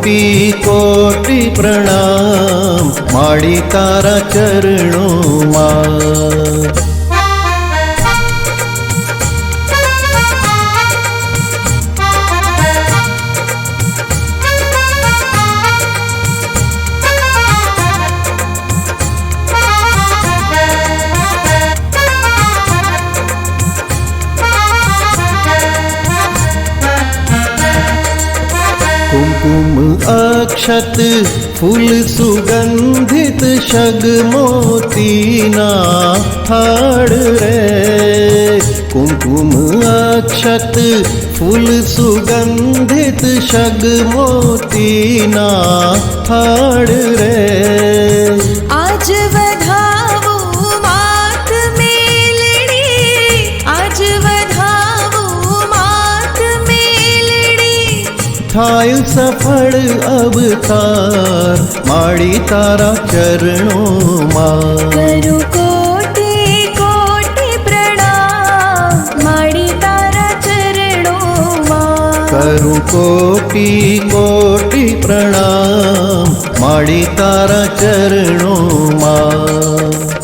कोटि कोटि प्रणाम माड़ी तारा चरणों मां। कुमकुम अक्षत फूल सुगंधित शग मोतीना हाड़ रे। कुमकुम अक्षत फूल सुगंधित शग मोतीना हाड़ रे। आज वधावो मात मेलड़ी, आज वधावो मात मेलड़ी। थाय सफल अवतार माड़ी तारा चरणों मां। करूं कोटि कोटि प्रणाम माड़ी तारा चरणों मां। करूं कोटि कोटि प्रणाम माड़ी तारा चरणों मां।